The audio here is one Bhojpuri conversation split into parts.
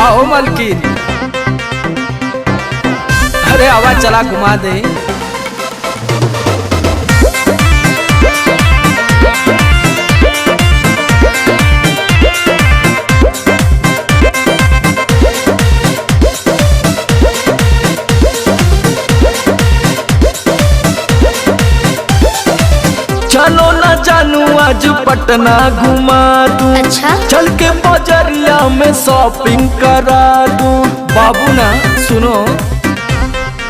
आओ मलकिन, अरे आवाज चला घुमा दे। चलो ना जानू आज पटना घुमा दूं। अच्छा? चल के बजरिया में शॉपिंग करा दूं। बाबू ना सुनो,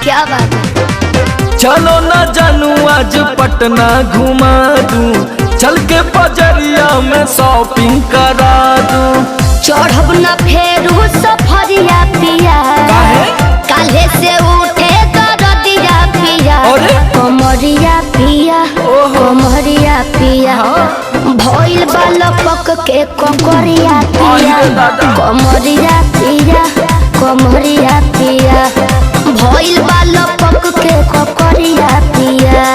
क्या बात है? चलो ना जानू आज पटना घुमा दूं। चल के बजरिया में शॉपिंग करा दूं। चढ़ब न फेरू सफरिया पिया, काहे? काले से उठे दरदिया पिया, अरे? कमरिया पिया, ओहो। कमरिया पिया, भइल बालपक के ककरिया पिया, अरे दादा। कमरिया पिया, कमरिया पिया, भइल बालपक के ककरिया पिया।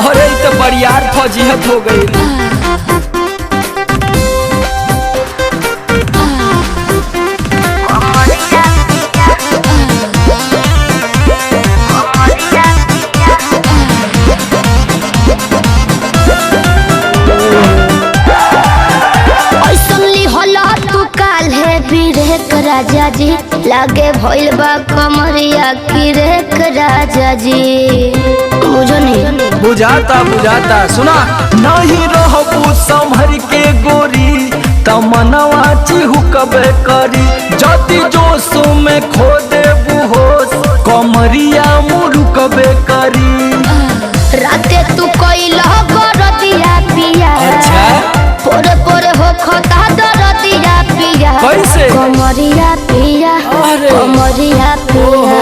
अरे तो बरियार फौजियत हो गई। राजा जी लागे भइल बा कमरिया की रेख राजा जी, बुझो नहीं? बुझाता बुझाता, सुना नहीं रहबू संभर के गोरी तमनवा चिहुकबे करी। जति जोश में खो देबू होश कमरिया मुरुकबे करी। राते तू कइला बरदिया पिया, अच्छा? पोरे पोरे हो खता दरदिया पिया, कैसे? कमरिया पिया, अरे। कमरिया पिया,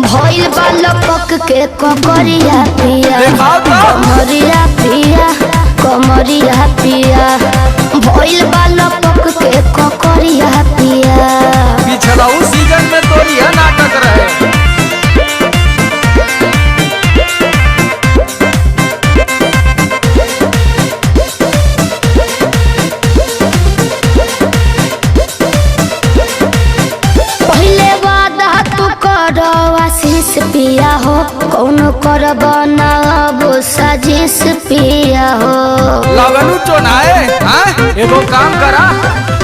भइल बालपक के ककरिया पिया, देखाओ तो। कमरिया पिया, कमरिया पिया, भइल बालपक के ककरिया पिया। पिछला उस सीजन में तो यह नाटक रहे। आशीष पिया हो, कौन करब ना अब साजिश पिया हो। लगनू चोनाए, हाँ? एगो काम करा,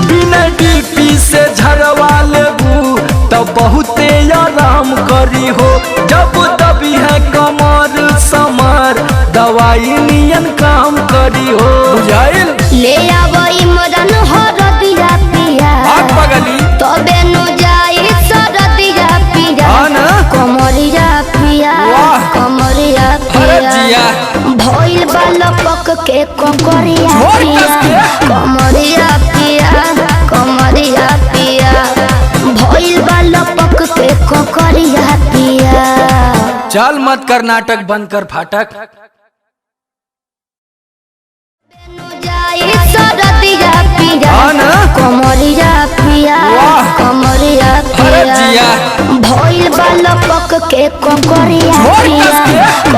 बिना डीपी से झरवा लेबू तब बहुते आराम करी हो। जब दबी है कमर समर दवाई नियन काम करी हो। बुझाइल? ले आवई मदन हरदिया पिया, आग पगली तबे नु जाई सरदिया पिया, हाँ ना? कमरिया पिया, वाह। कमरिया अरे पिया, जिया। भइल बालपक के ककरिया छोड़ पिया, कसके। कमरिया पिया, कमरिया पिया, भइल बालपक के ककरिया पिया। चल मत कर नाटक, बंद कर फाटक। सरदिया पिया, हाँ ना? कमरिया पिया, वाह। कमरिया अरे पिया, जिया। भइल बालपक के ककरिया छोड़ पिया, कसके।